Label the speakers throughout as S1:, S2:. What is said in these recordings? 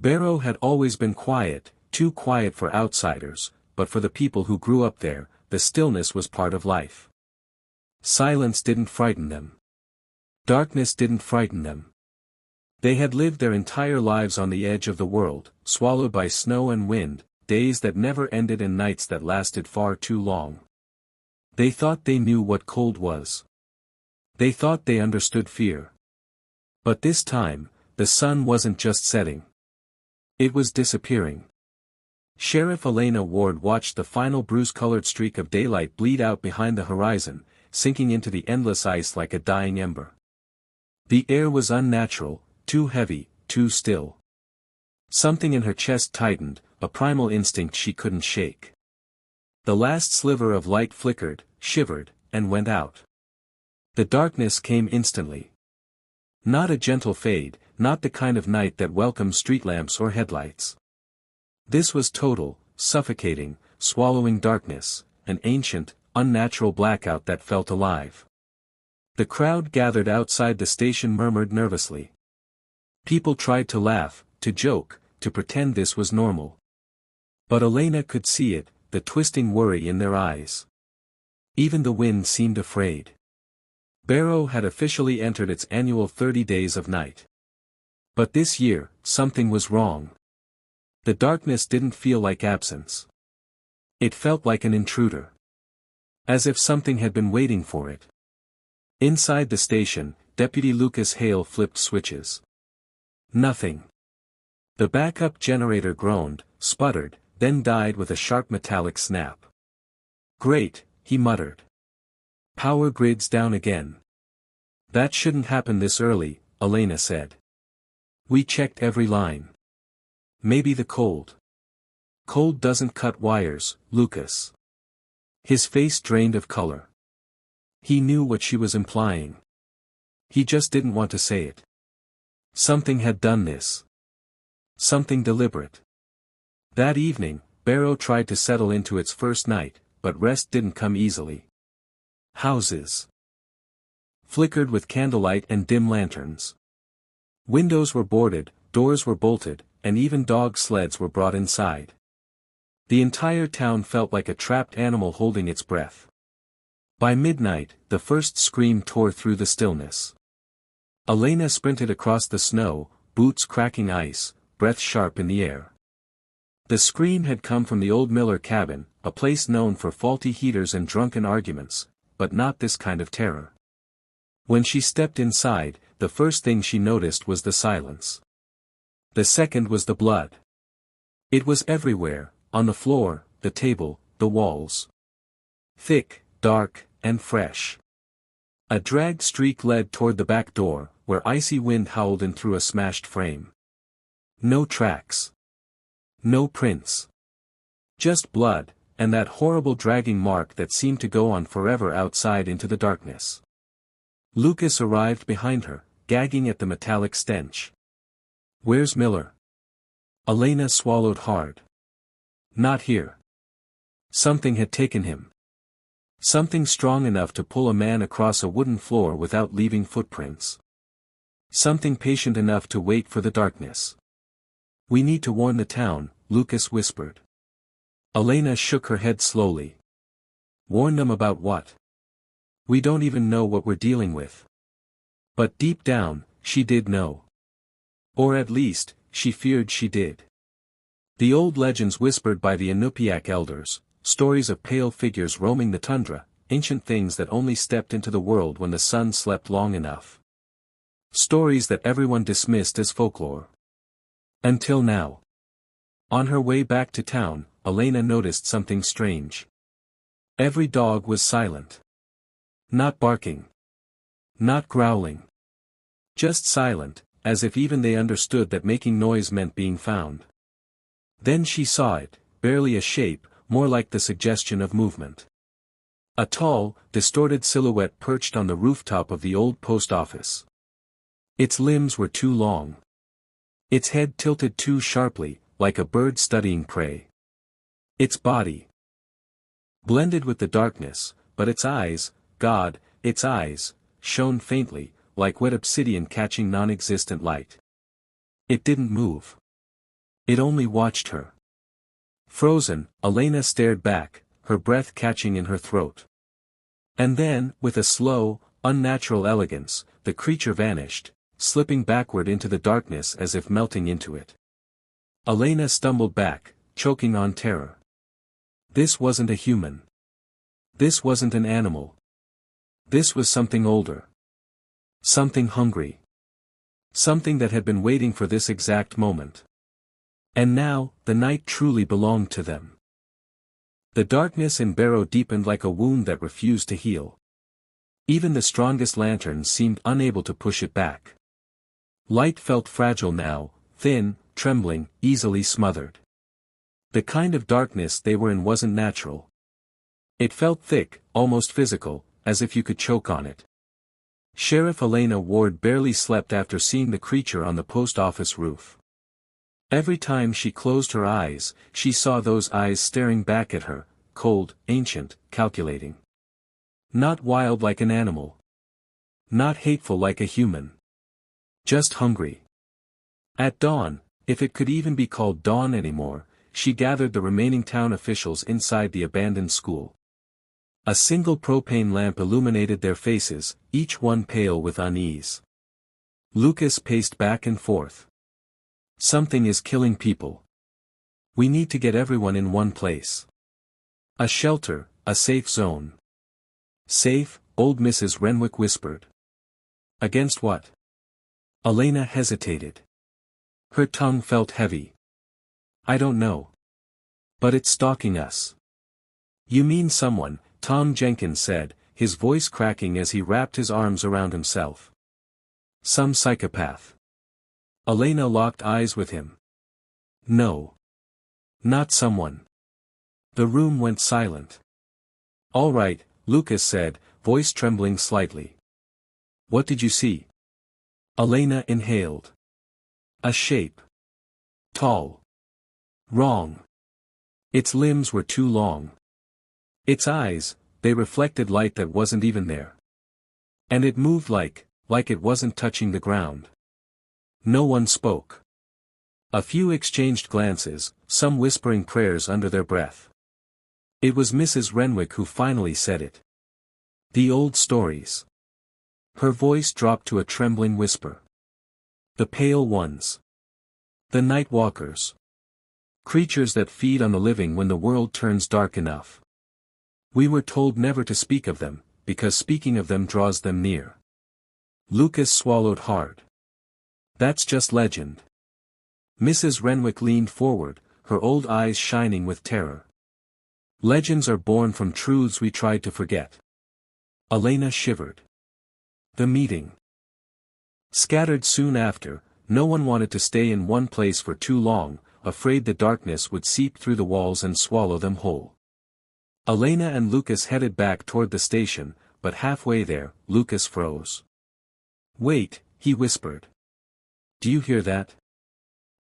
S1: Barrow had always been quiet, too quiet for outsiders, but for the people who grew up there, the stillness was part of life. Silence didn't frighten them. Darkness didn't frighten them. They had lived their entire lives on the edge of the world, swallowed by snow and wind, days that never ended and nights that lasted far too long. They thought they knew what cold was. They thought they understood fear. But this time, the sun wasn't just setting. It was disappearing. Sheriff Elena Ward watched the final bruise-colored streak of daylight bleed out behind the horizon, sinking into the endless ice like a dying ember. The air was unnatural, too heavy, too still. Something in her chest tightened, a primal instinct she couldn't shake. The last sliver of light flickered, shivered, and went out. The darkness came instantly. Not a gentle fade, not the kind of night that welcomes street lamps or headlights. This was total, suffocating, swallowing darkness, an ancient, unnatural blackout that felt alive. The crowd gathered outside the station murmured nervously. People tried to laugh, to joke, to pretend this was normal. But Elena could see it, the twisting worry in their eyes. Even the wind seemed afraid. Barrow had officially entered its annual 30 days of night. But this year, something was wrong. The darkness didn't feel like absence. It felt like an intruder. As if something had been waiting for it. Inside the station, Deputy Lucas Hale flipped switches. Nothing. The backup generator groaned, sputtered, then died with a sharp metallic snap. Great, he muttered. Power grid's down again. That shouldn't happen this early, Elena said. We checked every line. Maybe the cold. Cold doesn't cut wires, Lucas. His face drained of color. He knew what she was implying. He just didn't want to say it. Something had done this. Something deliberate. That evening, Barrow tried to settle into its first night, but rest didn't come easily. Houses flickered with candlelight and dim lanterns. Windows were boarded, doors were bolted, and even dog sleds were brought inside. The entire town felt like a trapped animal holding its breath. By midnight, the first scream tore through the stillness. Elena sprinted across the snow, boots cracking ice, breath sharp in the air. The scream had come from the old Miller cabin, a place known for faulty heaters and drunken arguments, but not this kind of terror. When she stepped inside, the first thing she noticed was the silence. The second was the blood. It was everywhere, on the floor, the table, the walls. Thick, dark, and fresh. A dragged streak led toward the back door, where icy wind howled in through a smashed frame. No tracks. No prints. Just blood, and that horrible dragging mark that seemed to go on forever outside into the darkness. Lucas arrived behind her, gagging at the metallic stench. Where's Miller? Elena swallowed hard. Not here. Something had taken him. Something strong enough to pull a man across a wooden floor without leaving footprints. Something patient enough to wait for the darkness. We need to warn the town, Lucas whispered. Elena shook her head slowly. Warn them about what? We don't even know what we're dealing with. But deep down, she did know. Or at least, she feared she did. The old legends whispered by the Inupiaq elders, stories of pale figures roaming the tundra, ancient things that only stepped into the world when the sun slept long enough. Stories that everyone dismissed as folklore. Until now. On her way back to town, Elena noticed something strange. Every dog was silent. Not barking. Not growling. Just silent, as if even they understood that making noise meant being found. Then she saw it, barely a shape, more like the suggestion of movement. A tall, distorted silhouette perched on the rooftop of the old post office. Its limbs were too long. Its head tilted too sharply, like a bird studying prey. Its body blended with the darkness, but its eyes, God, its eyes, shone faintly, like wet obsidian catching non-existent light. It didn't move. It only watched her. Frozen, Elena stared back, her breath catching in her throat. And then, with a slow, unnatural elegance, the creature vanished, slipping backward into the darkness as if melting into it. Elena stumbled back, choking on terror. This wasn't a human. This wasn't an animal. This was something older. Something hungry. Something that had been waiting for this exact moment. And now, the night truly belonged to them. The darkness in Barrow deepened like a wound that refused to heal. Even the strongest lanterns seemed unable to push it back. Light felt fragile now, thin, trembling, easily smothered. The kind of darkness they were in wasn't natural. It felt thick, almost physical, as if you could choke on it. Sheriff Elena Ward barely slept after seeing the creature on the post office roof. Every time she closed her eyes, she saw those eyes staring back at her, cold, ancient, calculating. Not wild like an animal. Not hateful like a human. Just hungry. At dawn, if it could even be called dawn anymore, she gathered the remaining town officials inside the abandoned school. A single propane lamp illuminated their faces, each one pale with unease. Lucas paced back and forth. Something is killing people. We need to get everyone in one place. A shelter, a safe zone. Safe, old Mrs. Renwick whispered. Against what? Elena hesitated. Her tongue felt heavy. I don't know. But it's stalking us. You mean someone, Tom Jenkins said, his voice cracking as he wrapped his arms around himself. Some psychopath. Elena locked eyes with him. No. Not someone. The room went silent. All right, Lucas said, voice trembling slightly. What did you see? Elena inhaled. A shape. Tall. Wrong. Its limbs were too long. Its eyes, they reflected light that wasn't even there. And it moved like it wasn't touching the ground. No one spoke. A few exchanged glances, some whispering prayers under their breath. It was Mrs. Renwick who finally said it. The old stories. Her voice dropped to a trembling whisper. The pale ones. The night walkers. Creatures that feed on the living when the world turns dark enough. We were told never to speak of them, because speaking of them draws them near. Lucas swallowed hard. That's just legend. Mrs. Renwick leaned forward, her old eyes shining with terror. Legends are born from truths we tried to forget. Elena shivered. The meeting. Scattered soon after, no one wanted to stay in one place for too long, afraid the darkness would seep through the walls and swallow them whole. Elena and Lucas headed back toward the station, but halfway there, Lucas froze. Wait, he whispered. Do you hear that?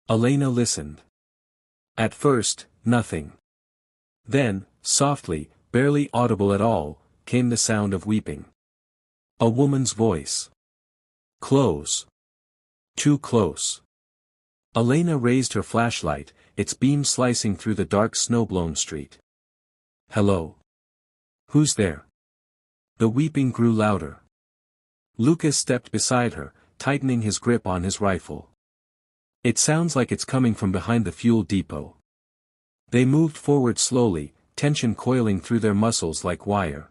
S1: Elena listened. At first, nothing. Then, softly, barely audible at all, came the sound of weeping. A woman's voice. Close. Too close. Elena raised her flashlight, its beam slicing through the dark snow-blown street. Hello. Who's there? The weeping grew louder. Lucas stepped beside her, tightening his grip on his rifle. It sounds like it's coming from behind the fuel depot. They moved forward slowly, tension coiling through their muscles like wire.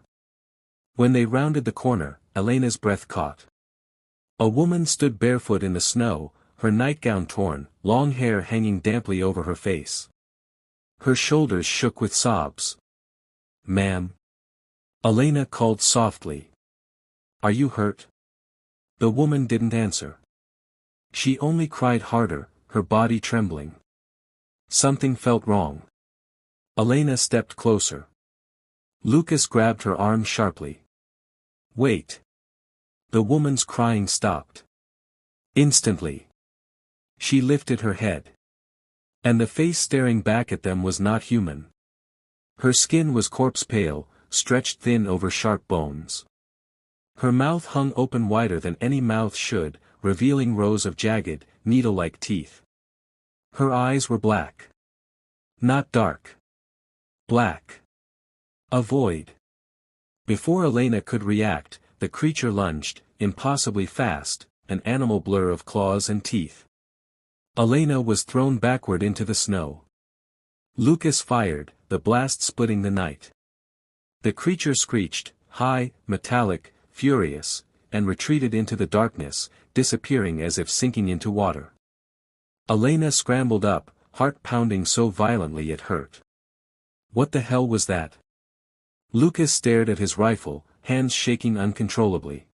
S1: When they rounded the corner, Elena's breath caught. A woman stood barefoot in the snow, her nightgown torn, long hair hanging damply over her face. Her shoulders shook with sobs. Ma'am. Elena called softly. Are you hurt? The woman didn't answer. She only cried harder, her body trembling. Something felt wrong. Elena stepped closer. Lucas grabbed her arm sharply. Wait. The woman's crying stopped. Instantly. She lifted her head. And the face staring back at them was not human. Her skin was corpse pale, stretched thin over sharp bones. Her mouth hung open wider than any mouth should, revealing rows of jagged, needle-like teeth. Her eyes were black. Not dark. Black. A void. Before Elena could react, the creature lunged, impossibly fast, an animal blur of claws and teeth. Elena was thrown backward into the snow. Lucas fired, the blast splitting the night. The creature screeched, high, metallic, furious, and retreated into the darkness, disappearing as if sinking into water. Elena scrambled up, heart pounding so violently it hurt. What the hell was that? Lucas stared at his rifle, hands shaking uncontrollably.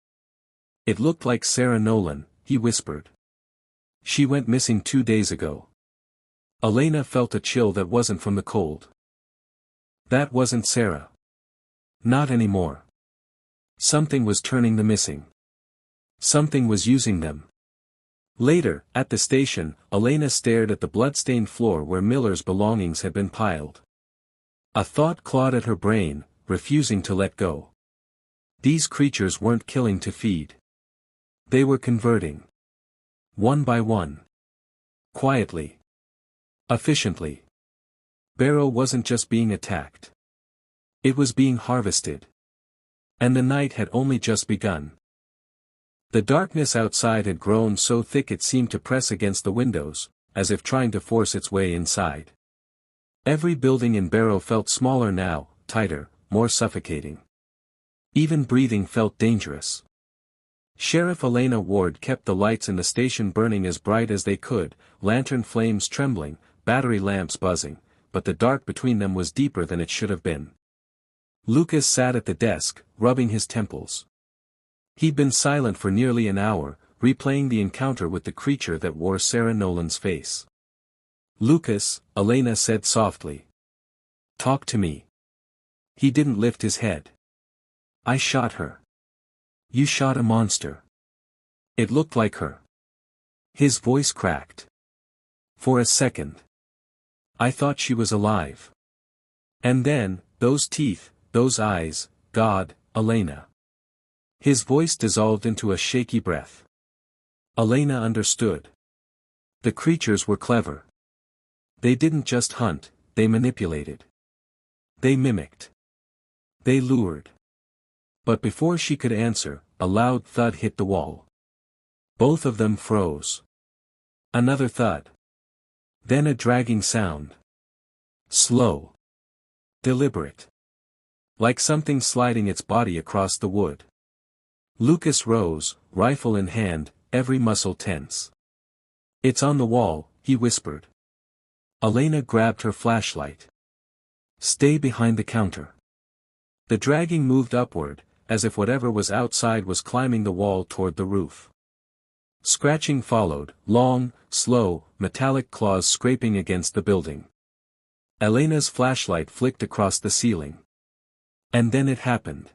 S1: It looked like Sarah Nolan, he whispered. She went missing 2 days ago. Elena felt a chill that wasn't from the cold. That wasn't Sarah. Not anymore. Something was turning the missing. Something was using them. Later, at the station, Elena stared at the blood-stained floor where Miller's belongings had been piled. A thought clawed at her brain, refusing to let go. These creatures weren't killing to feed. They were converting. One by one. Quietly. Efficiently. Barrow wasn't just being attacked. It was being harvested. And the night had only just begun. The darkness outside had grown so thick it seemed to press against the windows, as if trying to force its way inside. Every building in Barrow felt smaller now, tighter, more suffocating. Even breathing felt dangerous. Sheriff Elena Ward kept the lights in the station burning as bright as they could, lantern flames trembling, battery lamps buzzing, but the dark between them was deeper than it should have been. Lucas sat at the desk, rubbing his temples. He'd been silent for nearly an hour, replaying the encounter with the creature that wore Sarah Nolan's face. "Lucas," Elena said softly. "Talk to me." He didn't lift his head. "I shot her." "You shot a monster. It looked like her." His voice cracked. "For a second. I thought she was alive. And then, those teeth, those eyes, God, Elena." His voice dissolved into a shaky breath. Elena understood. The creatures were clever. They didn't just hunt, they manipulated. They mimicked. They lured. But before she could answer, a loud thud hit the wall. Both of them froze. Another thud. Then a dragging sound. Slow. Deliberate. Like something sliding its body across the wood. Lucas rose, rifle in hand, every muscle tense. "It's on the wall," he whispered. Elena grabbed her flashlight. "Stay behind the counter." The dragging moved upward, as if whatever was outside was climbing the wall toward the roof. Scratching followed, long, slow, metallic claws scraping against the building. Elena's flashlight flicked across the ceiling. And then it happened.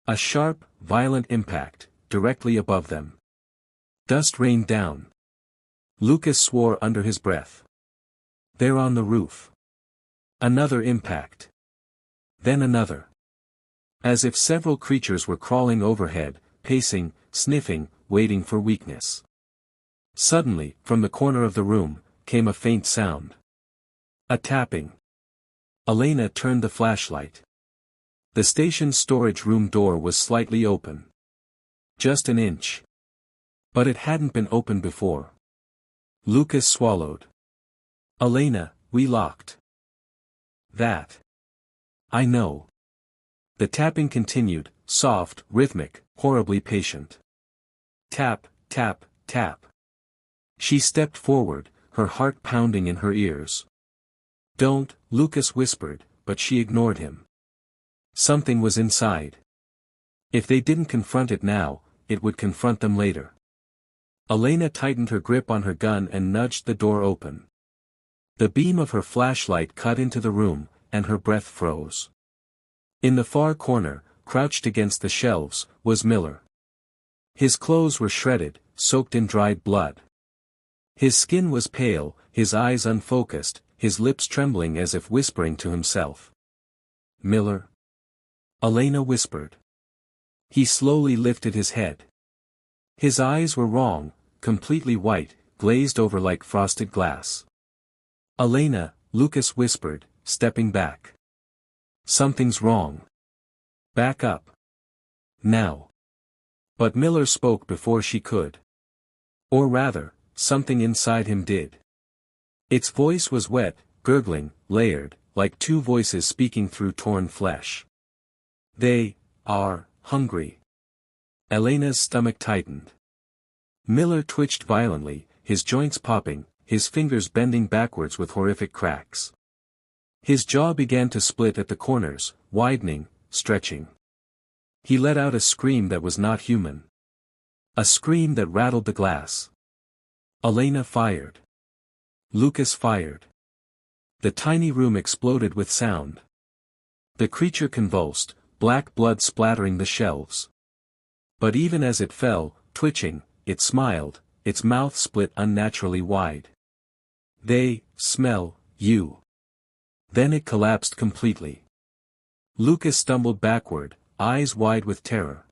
S1: A sharp, violent impact, directly above them. Dust rained down. Lucas swore under his breath. "They're on the roof." Another impact. Then another. As if several creatures were crawling overhead, pacing, sniffing, waiting for weakness. Suddenly, from the corner of the room, came a faint sound. A tapping. Elena turned the flashlight. The station's storage room door was slightly open. Just an inch. But it hadn't been opened before. Lucas swallowed. "Elena, we locked." "That. I know." The tapping continued, soft, rhythmic, horribly patient. Tap, tap, tap. She stepped forward, her heart pounding in her ears. "Don't," Lucas whispered, but she ignored him. Something was inside. If they didn't confront it now, it would confront them later. Elena tightened her grip on her gun and nudged the door open. The beam of her flashlight cut into the room, and her breath froze. In the far corner, crouched against the shelves, was Miller. His clothes were shredded, soaked in dried blood. His skin was pale, his eyes unfocused, his lips trembling as if whispering to himself. "Miller?" Elena whispered. He slowly lifted his head. His eyes were wrong, completely white, glazed over like frosted glass. Elena, Lucas whispered, stepping back. Something's wrong. Back up. Now. But Miller spoke before she could. Or rather, something inside him did. Its voice was wet, gurgling, layered, like two voices speaking through torn flesh. They are hungry. Elena's stomach tightened. Miller twitched violently, his joints popping, his fingers bending backwards with horrific cracks. His jaw began to split at the corners, widening, stretching. He let out a scream that was not human. A scream that rattled the glass. Elena fired. Lucas fired. The tiny room exploded with sound. The creature convulsed, black blood splattering the shelves. But even as it fell, twitching, it smiled, its mouth split unnaturally wide. They smell you. Then it collapsed completely. Lucas stumbled backward, eyes wide with terror.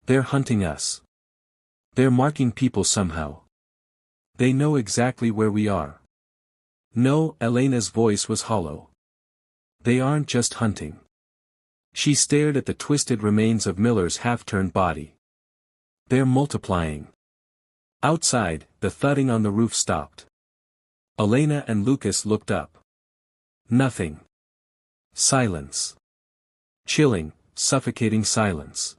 S1: They're hunting us. They're marking people somehow. They know exactly where we are. No, Elena's voice was hollow. They aren't just hunting. She stared at the twisted remains of Miller's half-turned body. They're multiplying. Outside, the thudding on the roof stopped. Elena and Lucas looked up. Nothing. Silence. Chilling, suffocating silence.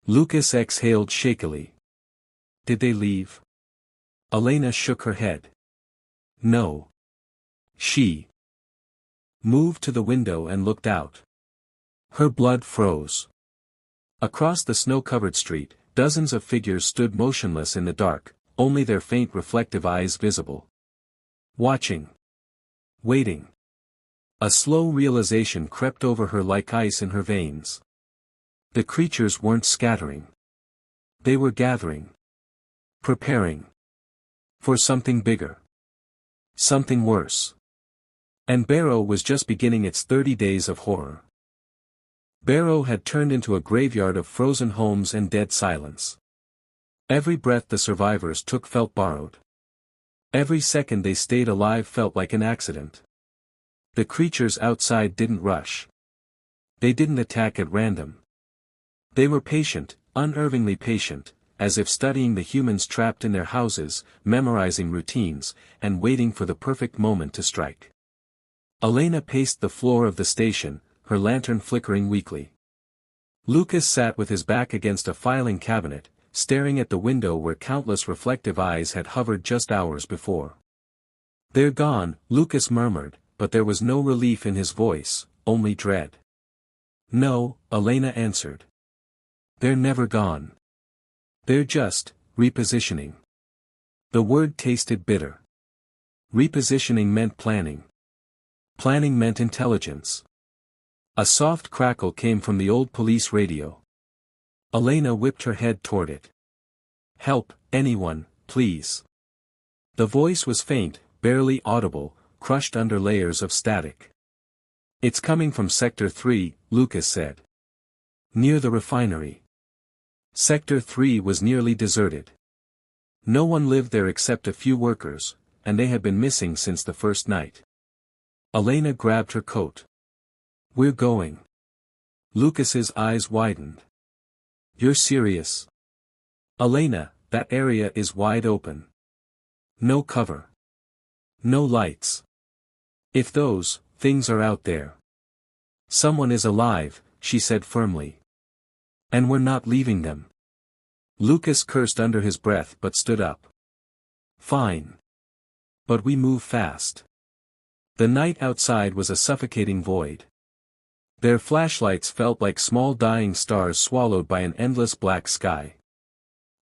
S1: Lucas exhaled shakily. Did they leave? Elena shook her head. No. She moved to the window and looked out. Her blood froze. Across the snow-covered street, dozens of figures stood motionless in the dark, only their faint reflective eyes visible. Watching. Waiting. A slow realization crept over her like ice in her veins. The creatures weren't scattering. They were gathering. Preparing. For something bigger. Something worse. And Barrow was just beginning its 30 days of horror. Barrow had turned into a graveyard of frozen homes and dead silence. Every breath the survivors took felt borrowed. Every second they stayed alive felt like an accident. The creatures outside didn't rush. They didn't attack at random. They were patient, unervingly patient, as if studying the humans trapped in their houses, memorizing routines, and waiting for the perfect moment to strike. Elena paced the floor of the station, her lantern flickering weakly. Lucas sat with his back against a filing cabinet, staring at the window where countless reflective eyes had hovered just hours before. They're gone, Lucas murmured, but there was no relief in his voice, only dread. No, Elena answered. They're never gone. They're just repositioning. The word tasted bitter. Repositioning meant planning. Planning meant intelligence. A soft crackle came from the old police radio. Elena whipped her head toward it. Help, anyone, please. The voice was faint, barely audible, crushed under layers of static. It's coming from Sector 3, Lucas said. Near the refinery. Sector 3 was nearly deserted. No one lived there except a few workers, and they had been missing since the first night. Elena grabbed her coat. We're going. Lucas's eyes widened. You're serious? Elena, that area is wide open. No cover. No lights. If those things are out there. Someone is alive, she said firmly. And we're not leaving them. Lucas cursed under his breath but stood up. Fine. But we move fast. The night outside was a suffocating void. Their flashlights felt like small dying stars swallowed by an endless black sky.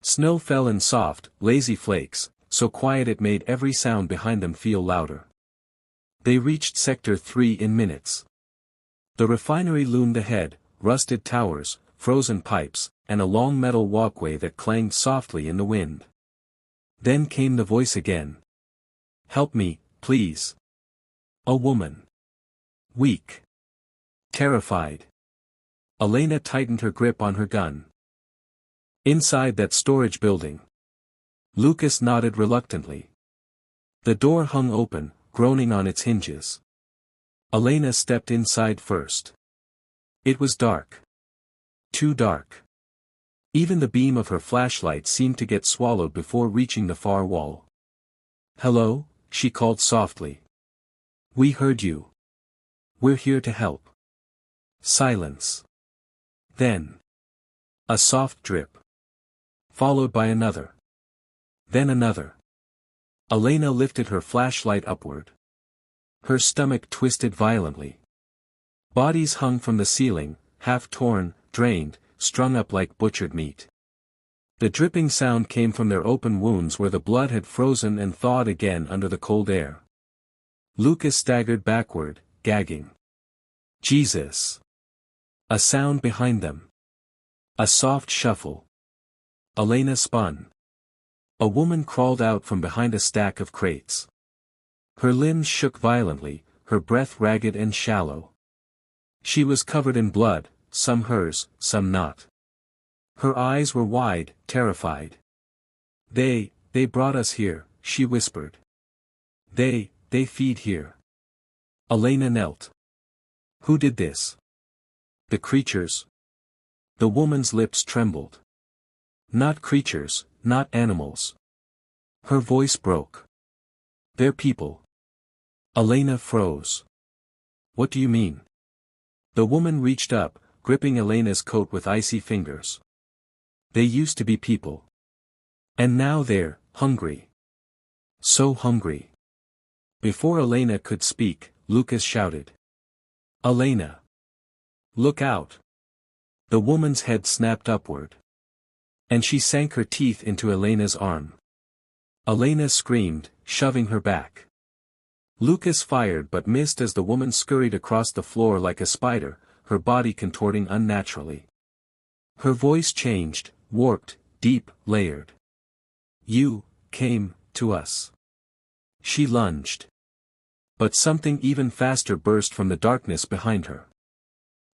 S1: Snow fell in soft, lazy flakes, so quiet it made every sound behind them feel louder. They reached Sector 3 in minutes. The refinery loomed ahead, rusted towers, frozen pipes, and a long metal walkway that clanged softly in the wind. Then came the voice again. Help me, please. A woman. Weak. Terrified. Elena tightened her grip on her gun. Inside that storage building. Lucas nodded reluctantly. The door hung open, groaning on its hinges. Elena stepped inside first. It was dark. Too dark. Even the beam of her flashlight seemed to get swallowed before reaching the far wall. "Hello," she called softly. "We heard you. We're here to help." Silence. Then a soft drip. Followed by another. Then another. Elena lifted her flashlight upward. Her stomach twisted violently. Bodies hung from the ceiling, half torn, drained, strung up like butchered meat. The dripping sound came from their open wounds where the blood had frozen and thawed again under the cold air. Lucas staggered backward, gagging. "Jesus!" A sound behind them. A soft shuffle. Elena spun. A woman crawled out from behind a stack of crates. Her limbs shook violently, her breath ragged and shallow. She was covered in blood, some hers, some not. Her eyes were wide, terrified. They brought us here," she whispered. They feed here." Elena knelt. "Who did this?" "The creatures." The woman's lips trembled. "Not creatures, not animals." Her voice broke. "They're people." Elena froze. "What do you mean?" The woman reached up, gripping Elena's coat with icy fingers. "They used to be people. And now they're hungry. So hungry." Before Elena could speak, Lucas shouted. "Elena! Look out!" The woman's head snapped upward. And she sank her teeth into Elena's arm. Elena screamed, shoving her back. Lucas fired but missed as the woman scurried across the floor like a spider, her body contorting unnaturally. Her voice changed, warped, deep, layered. "You came to us." She lunged. But something even faster burst from the darkness behind her.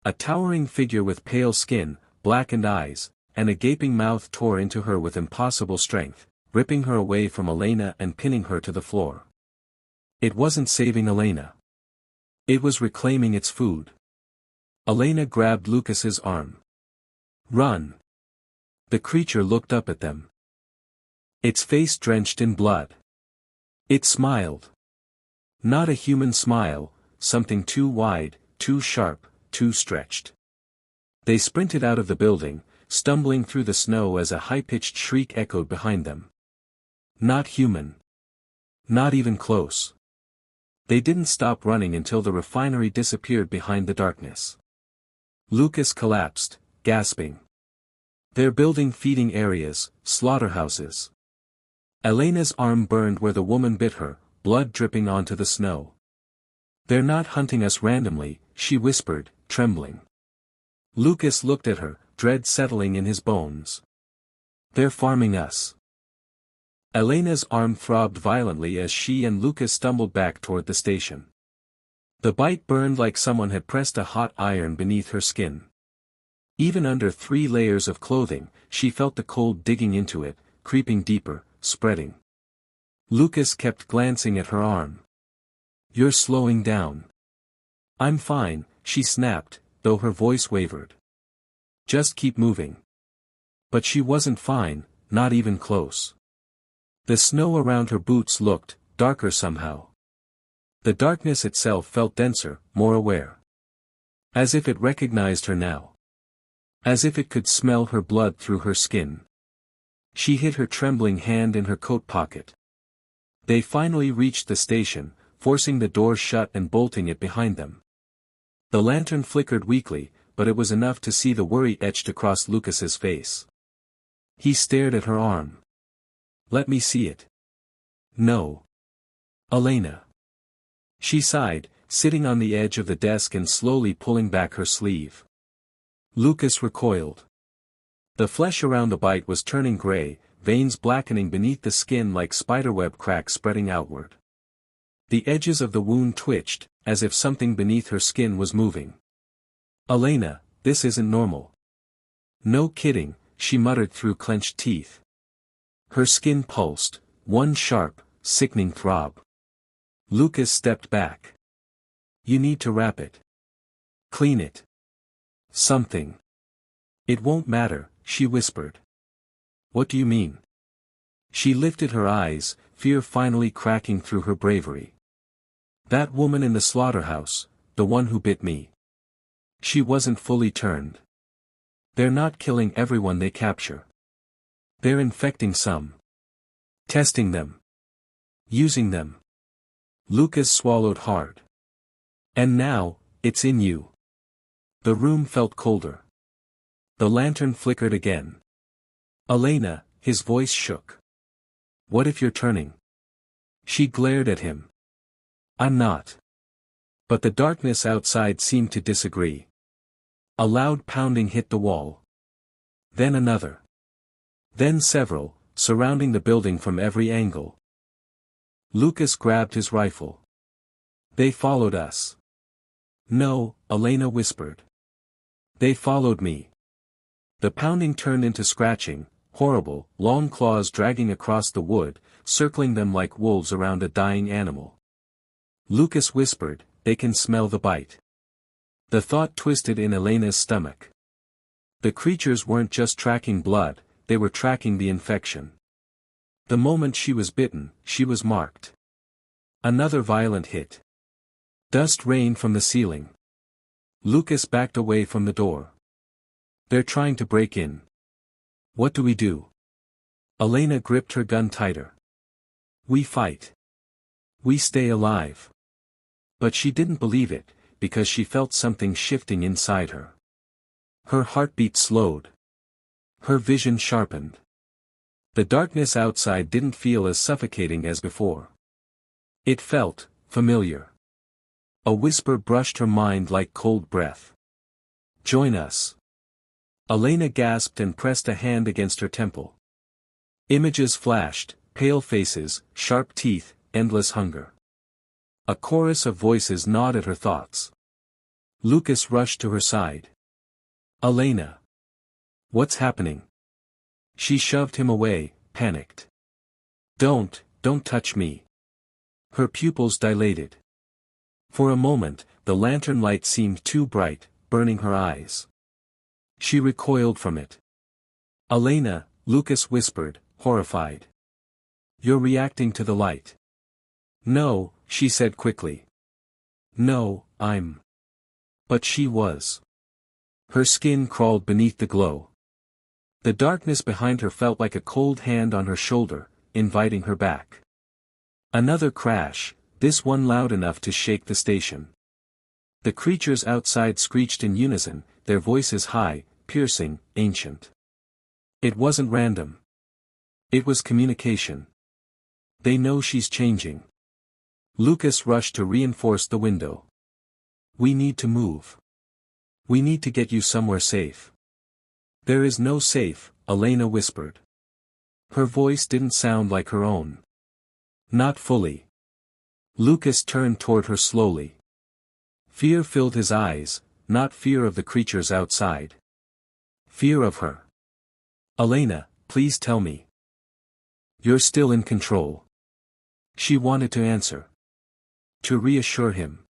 S1: A towering figure with pale skin, blackened eyes, and a gaping mouth tore into her with impossible strength, ripping her away from Elena and pinning her to the floor. It wasn't saving Elena. It was reclaiming its food. Elena grabbed Lucas's arm. "Run!" The creature looked up at them. Its face drenched in blood. It smiled. Not a human smile, something too wide, too sharp, too stretched. They sprinted out of the building, stumbling through the snow as a high-pitched shriek echoed behind them. Not human. Not even close. They didn't stop running until the refinery disappeared behind the darkness. Lucas collapsed, gasping. They're building feeding areas, slaughterhouses. Elena's arm burned where the woman bit her, blood dripping onto the snow. "They're not hunting us randomly," she whispered, trembling. Lucas looked at her, dread settling in his bones. "They're farming us." Elena's arm throbbed violently as she and Lucas stumbled back toward the station. The bite burned like someone had pressed a hot iron beneath her skin. Even under 3 layers of clothing, she felt the cold digging into it, creeping deeper, spreading. Lucas kept glancing at her arm. "You're slowing down." "I'm fine," she snapped, though her voice wavered. "Just keep moving." But she wasn't fine, not even close. The snow around her boots looked darker somehow. The darkness itself felt denser, more aware. As if it recognized her now. As if it could smell her blood through her skin. She hid her trembling hand in her coat pocket. They finally reached the station, forcing the door shut and bolting it behind them. The lantern flickered weakly, but it was enough to see the worry etched across Lucas's face. He stared at her arm. "Let me see it." "No. Elena." She sighed, sitting on the edge of the desk and slowly pulling back her sleeve. Lucas recoiled. The flesh around the bite was turning gray, veins blackening beneath the skin like spiderweb cracks spreading outward. The edges of the wound twitched, as if something beneath her skin was moving. "Elena, this isn't normal." "No kidding," she muttered through clenched teeth. Her skin pulsed, one sharp, sickening throb. Lucas stepped back. You need to wrap it. Clean it. Something. It won't matter, she whispered. What do you mean? She lifted her eyes, fear finally cracking through her bravery. That woman in the slaughterhouse, the one who bit me. She wasn't fully turned. They're not killing everyone they capture. They're infecting some. Testing them. Using them. Lucas swallowed hard. And now, it's in you. The room felt colder. The lantern flickered again. Elena, his voice shook. What if you're turning? She glared at him. I'm not. But the darkness outside seemed to disagree. A loud pounding hit the wall. Then another. Then several, surrounding the building from every angle. Lucas grabbed his rifle. They followed us. No, Elena whispered. They followed me. The pounding turned into scratching, horrible, long claws dragging across the wood, circling them like wolves around a dying animal. Lucas whispered, they can smell the bite. The thought twisted in Elena's stomach. The creatures weren't just tracking blood, they were tracking the infection. The moment she was bitten, she was marked. Another violent hit. Dust rained from the ceiling. Lucas backed away from the door. They're trying to break in. What do we do? Elena gripped her gun tighter. We fight. We stay alive. But she didn't believe it, because she felt something shifting inside her. Her heartbeat slowed. Her vision sharpened. The darkness outside didn't feel as suffocating as before. It felt familiar. A whisper brushed her mind like cold breath. Join us. Elena gasped and pressed a hand against her temple. Images flashed, pale faces, sharp teeth, endless hunger. A chorus of voices gnawed at her thoughts. Lucas rushed to her side. Elena. What's happening? She shoved him away, panicked. Don't touch me. Her pupils dilated. For a moment, the lantern light seemed too bright, burning her eyes. She recoiled from it. Elena, Lucas whispered, horrified. You're reacting to the light. No, she said quickly. No, I'm. But she was. Her skin crawled beneath the glow. The darkness behind her felt like a cold hand on her shoulder, inviting her back. Another crash, this one loud enough to shake the station. The creatures outside screeched in unison, their voices high, piercing, ancient. It wasn't random. It was communication. They know she's changing. Lucas rushed to reinforce the window. We need to move. We need to get you somewhere safe. There is no safe, Elena whispered. Her voice didn't sound like her own. Not fully. Lucas turned toward her slowly. Fear filled his eyes, not fear of the creatures outside. Fear of her. Elena, please tell me. You're still in control. She wanted to answer. To reassure him.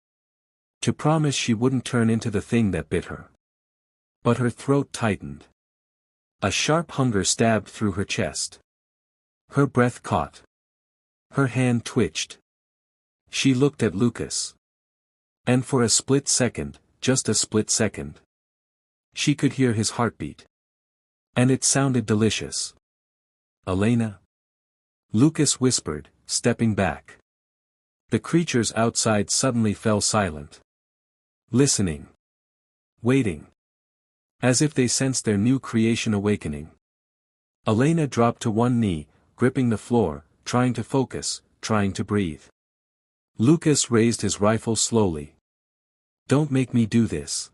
S1: To promise she wouldn't turn into the thing that bit her. But her throat tightened. A sharp hunger stabbed through her chest. Her breath caught. Her hand twitched. She looked at Lucas. And for a split second, just a split second, she could hear his heartbeat. And it sounded delicious. Elena? Lucas whispered, stepping back. The creatures outside suddenly fell silent. Listening. Waiting. As if they sensed their new creation awakening. Elena dropped to one knee, gripping the floor, trying to focus, trying to breathe. Lucas raised his rifle slowly. Don't make me do this.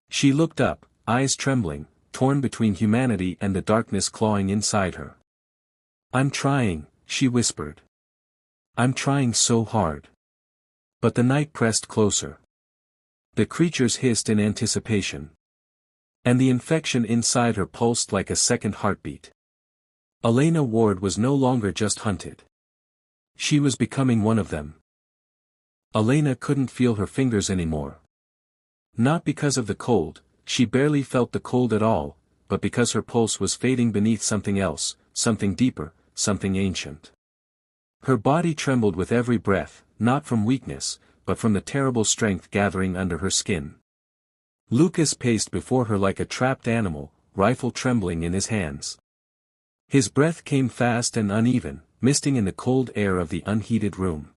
S1: She looked up, eyes trembling, torn between humanity and the darkness clawing inside her. I'm trying, she whispered. I'm trying so hard. But the night pressed closer. The creatures hissed in anticipation. And the infection inside her pulsed like a second heartbeat. Elena Ward was no longer just hunted. She was becoming one of them. Elena couldn't feel her fingers anymore. Not because of the cold, she barely felt the cold at all, but because her pulse was fading beneath something else, something deeper, something ancient. Her body trembled with every breath, not from weakness, but from the terrible strength gathering under her skin. Lucas paced before her like a trapped animal, rifle trembling in his hands. His breath came fast and uneven, misting in the cold air of the unheated room.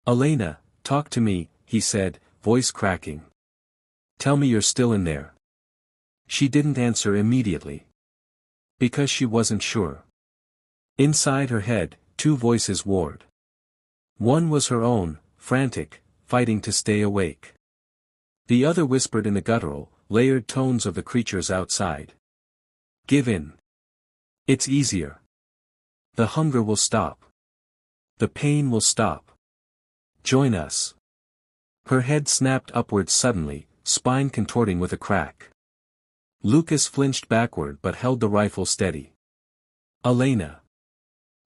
S1: "Elena, talk to me," he said, voice cracking. "Tell me you're still in there." She didn't answer immediately. Because she wasn't sure. Inside her head, two voices warred. One was her own, frantic, fighting to stay awake. The other whispered in the guttural, layered tones of the creatures outside. "Give in. It's easier. The hunger will stop. The pain will stop. Join us." Her head snapped upwards suddenly, spine contorting with a crack. Lucas flinched backward but held the rifle steady. "Elena."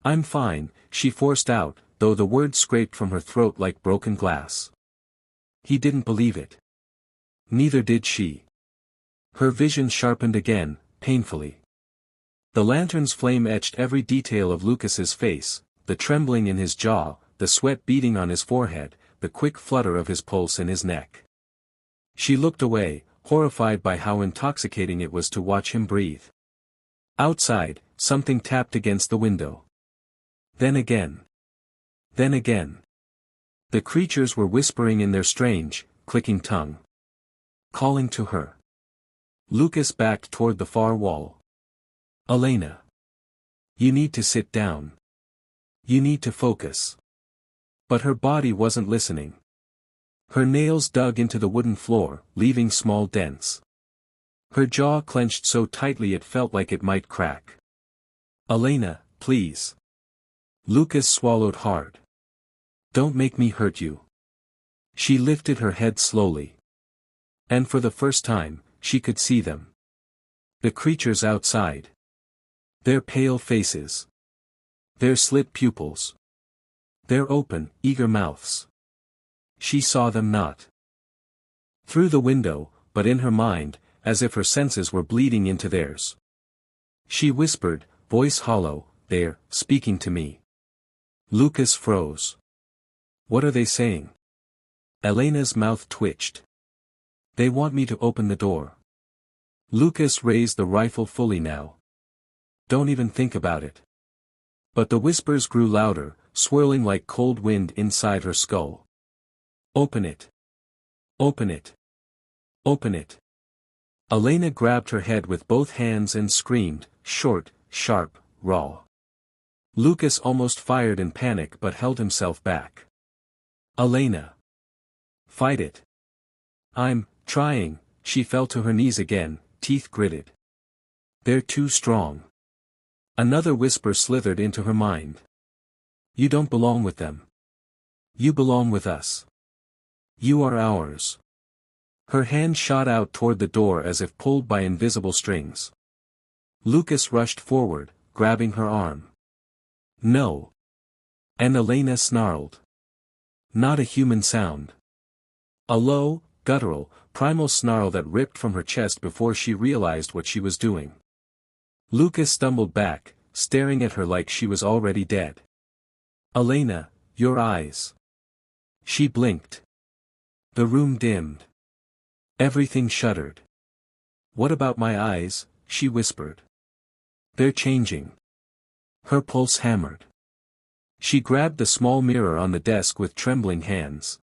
S1: "I'm fine," she forced out, though the words scraped from her throat like broken glass. He didn't believe it. Neither did she. Her vision sharpened again, painfully. The lantern's flame etched every detail of Lucas's face, the trembling in his jaw, the sweat beading on his forehead, the quick flutter of his pulse in his neck. She looked away, horrified by how intoxicating it was to watch him breathe. Outside, something tapped against the window. Then again. Then again. The creatures were whispering in their strange, clicking tongue. Calling to her. Lucas backed toward the far wall. "Elena. You need to sit down. You need to focus." But her body wasn't listening. Her nails dug into the wooden floor, leaving small dents. Her jaw clenched so tightly it felt like it might crack. "Elena, please." Lucas swallowed hard. "Don't make me hurt you." She lifted her head slowly. And for the first time, she could see them. The creatures outside. Their pale faces. Their slit pupils. Their open, eager mouths. She saw them not through the window, but in her mind, as if her senses were bleeding into theirs. She whispered, voice hollow, "They're speaking to me." Lucas froze. "What are they saying?" Elena's mouth twitched. "They want me to open the door." Lucas raised the rifle fully now. "Don't even think about it." But the whispers grew louder, swirling like cold wind inside her skull. "Open it. Open it. Open it." Elena grabbed her head with both hands and screamed, short, sharp, raw. Lucas almost fired in panic but held himself back. "Elena. Fight it." "I'm trying." She fell to her knees again, teeth gritted. "They're too strong." Another whisper slithered into her mind. "You don't belong with them. You belong with us. You are ours." Her hand shot out toward the door as if pulled by invisible strings. Lucas rushed forward, grabbing her arm. "No." And Elena snarled. Not a human sound. A low, guttural, primal snarl that ripped from her chest before she realized what she was doing. Lucas stumbled back, staring at her like she was already dead. "Elena, your eyes." She blinked. The room dimmed. Everything shuddered. "What about my eyes?" she whispered. "They're changing." Her pulse hammered. She grabbed the small mirror on the desk with trembling hands.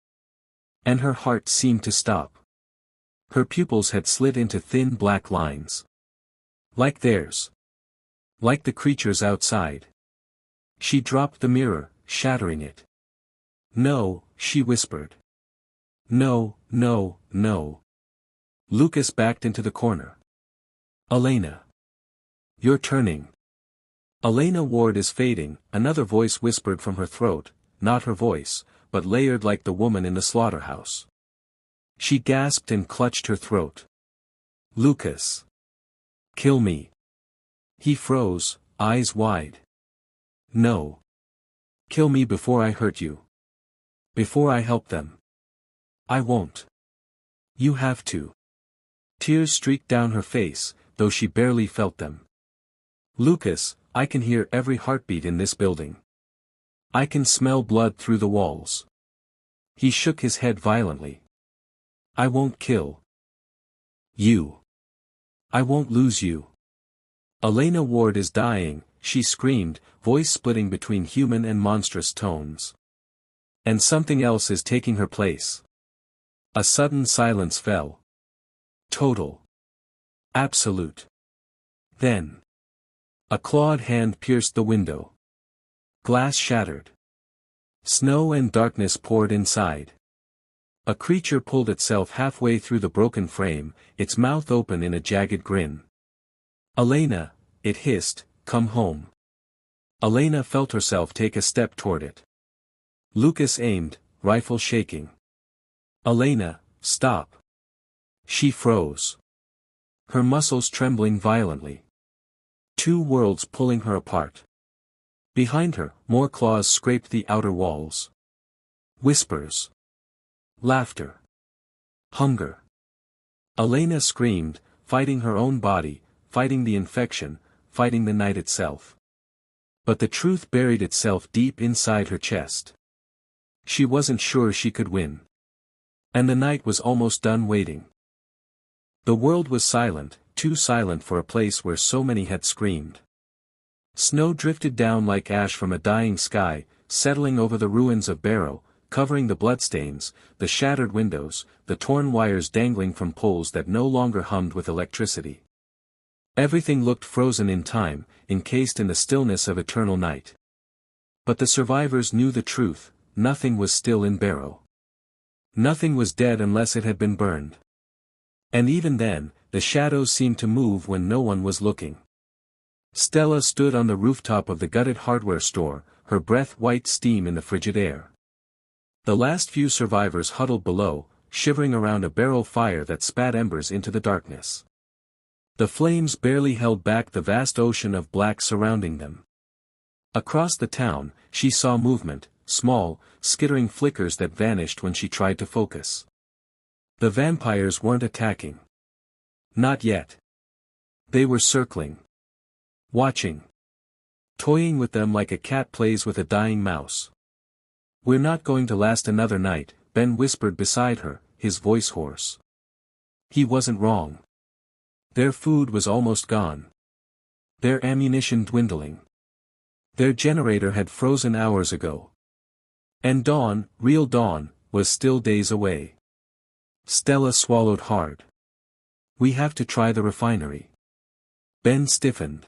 S1: And her heart seemed to stop. Her pupils had slid into thin black lines. Like theirs. Like the creatures outside. She dropped the mirror, shattering it. "No," she whispered. "No, no, no." Lucas backed into the corner. "Elena. You're turning." "Elena Ward is fading," another voice whispered from her throat, not her voice, but layered like the woman in the slaughterhouse. She gasped and clutched her throat. "Lucas. Kill me." He froze, eyes wide. "No. Kill me before I hurt you." Before I help them. I won't. You have to. Tears streaked down her face, though she barely felt them. Lucas, I can hear every heartbeat in this building. I can smell blood through the walls. He shook his head violently. I won't kill you. I won't lose you. Elena Ward is dying, she screamed, voice splitting between human and monstrous tones. And something else is taking her place. A sudden silence fell. Total. Absolute. Then. A clawed hand pierced the window. Glass shattered. Snow and darkness poured inside. A creature pulled itself halfway through the broken frame, its mouth open in a jagged grin. Elena, it hissed, come home. Elena felt herself take a step toward it. Lucas aimed, rifle shaking. Elena, stop. She froze. Her muscles trembling violently. Two worlds pulling her apart. Behind her, more claws scraped the outer walls. Whispers. Laughter. Hunger. Elena screamed, fighting her own body, fighting the infection, fighting the night itself. But the truth buried itself deep inside her chest. She wasn't sure she could win. And the night was almost done waiting. The world was silent, too silent for a place where so many had screamed. Snow drifted down like ash from a dying sky, settling over the ruins of Barrow, covering the bloodstains, the shattered windows, the torn wires dangling from poles that no longer hummed with electricity. Everything looked frozen in time, encased in the stillness of eternal night. But the survivors knew the truth, nothing was still in Barrow. Nothing was dead unless it had been burned. And even then, the shadows seemed to move when no one was looking. Stella stood on the rooftop of the gutted hardware store, her breath white steam in the frigid air. The last few survivors huddled below, shivering around a barrel fire that spat embers into the darkness. The flames barely held back the vast ocean of black surrounding them. Across the town, she saw movement, small, skittering flickers that vanished when she tried to focus. The vampires weren't attacking. Not yet. They were circling. Watching. Toying with them like a cat plays with a dying mouse. We're not going to last another night, Ben whispered beside her, his voice hoarse. He wasn't wrong. Their food was almost gone. Their ammunition dwindling. Their generator had frozen hours ago. And dawn, real dawn, was still days away. Stella swallowed hard. We have to try the refinery. Ben stiffened.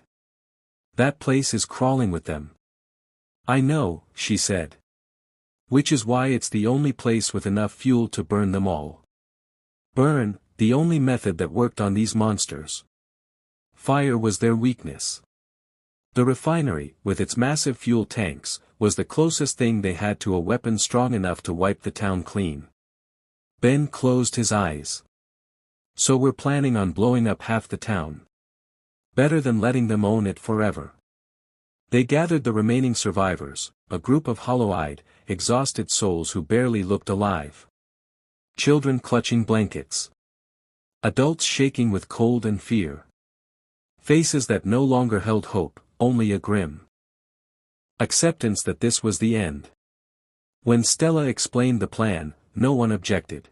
S1: That place is crawling with them. I know, she said. Which is why it's the only place with enough fuel to burn them all. Burn, the only method that worked on these monsters. Fire was their weakness. The refinery, with its massive fuel tanks, was the closest thing they had to a weapon strong enough to wipe the town clean. Ben closed his eyes. So we're planning on blowing up half the town. Better than letting them own it forever. They gathered the remaining survivors, a group of hollow-eyed, exhausted souls who barely looked alive. Children clutching blankets. Adults shaking with cold and fear. Faces that no longer held hope, only a grim acceptance that this was the end. When Stella explained the plan, no one objected.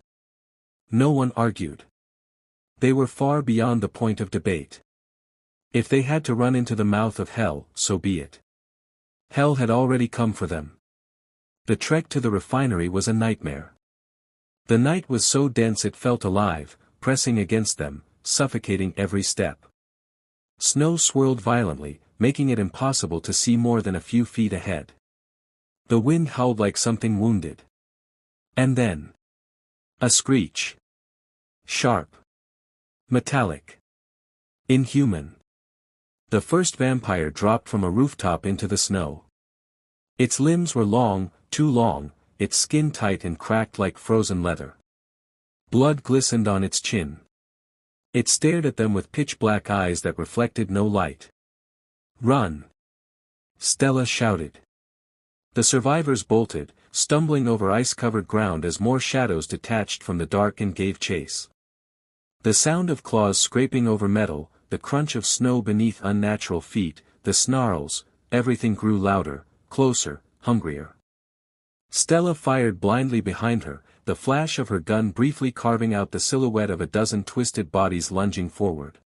S1: No one argued. They were far beyond the point of debate. If they had to run into the mouth of hell, so be it. Hell had already come for them. The trek to the refinery was a nightmare. The night was so dense it felt alive, pressing against them, suffocating every step. Snow swirled violently, making it impossible to see more than a few feet ahead. The wind howled like something wounded. And then. A screech. Sharp. Metallic. Inhuman. The first vampire dropped from a rooftop into the snow. Its limbs were long, too long, its skin tight and cracked like frozen leather. Blood glistened on its chin. It stared at them with pitch-black eyes that reflected no light. Run! Stella shouted. The survivors bolted, stumbling over ice-covered ground as more shadows detached from the dark and gave chase. The sound of claws scraping over metal, the crunch of snow beneath unnatural feet, the snarls, everything grew louder, closer, hungrier. Stella fired blindly behind her, the flash of her gun briefly carving out the silhouette of a dozen twisted bodies lunging forward.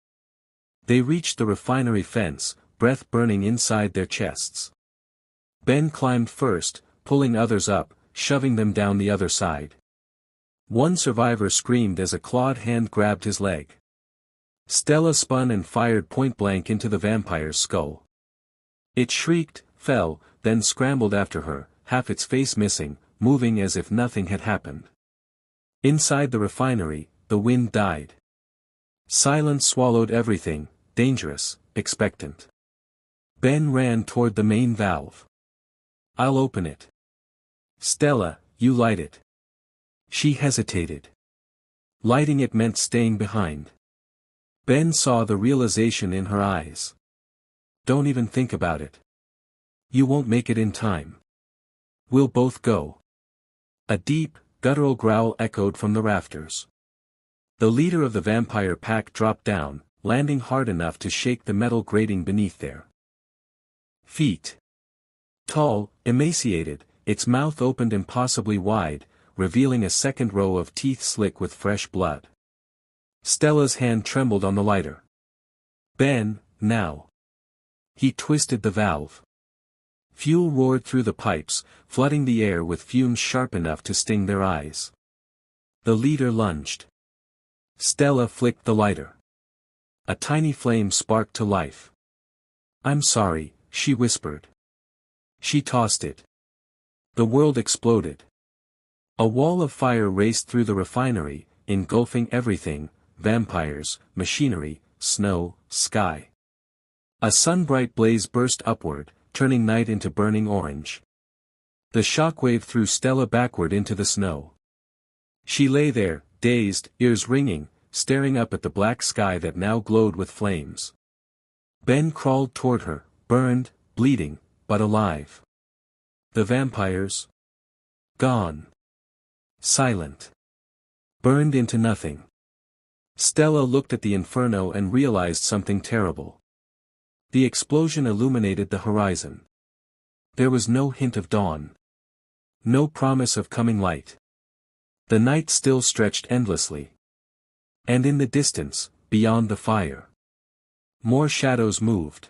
S1: They reached the refinery fence, breath burning inside their chests. Ben climbed first, pulling others up, shoving them down the other side. One survivor screamed as a clawed hand grabbed his leg. Stella spun and fired point-blank into the vampire's skull. It shrieked, fell, then scrambled after her, half its face missing, moving as if nothing had happened. Inside the refinery, the wind died. Silence swallowed everything, dangerous, expectant. Ben ran toward the main valve. "I'll open it." "Stella, you light it." She hesitated. Lighting it meant staying behind. Ben saw the realization in her eyes. "Don't even think about it. You won't make it in time. We'll both go." A deep, guttural growl echoed from the rafters. The leader of the vampire pack dropped down, landing hard enough to shake the metal grating beneath their feet. Tall, emaciated, its mouth opened impossibly wide, revealing a second row of teeth slick with fresh blood. Stella's hand trembled on the lighter. "Ben, now." He twisted the valve. Fuel roared through the pipes, flooding the air with fumes sharp enough to sting their eyes. The leader lunged. Stella flicked the lighter. A tiny flame sparked to life. "I'm sorry," she whispered. She tossed it. The world exploded. A wall of fire raced through the refinery, engulfing everything: vampires, machinery, snow, sky. A sun-bright blaze burst upward, turning night into burning orange. The shockwave threw Stella backward into the snow. She lay there, dazed, ears ringing, staring up at the black sky that now glowed with flames. Ben crawled toward her, burned, bleeding, but alive. The vampires? Gone. Silent. Burned into nothing. Stella looked at the inferno and realized something terrible. The explosion illuminated the horizon. There was no hint of dawn. No promise of coming light. The night still stretched endlessly. And in the distance, beyond the fire, more shadows moved.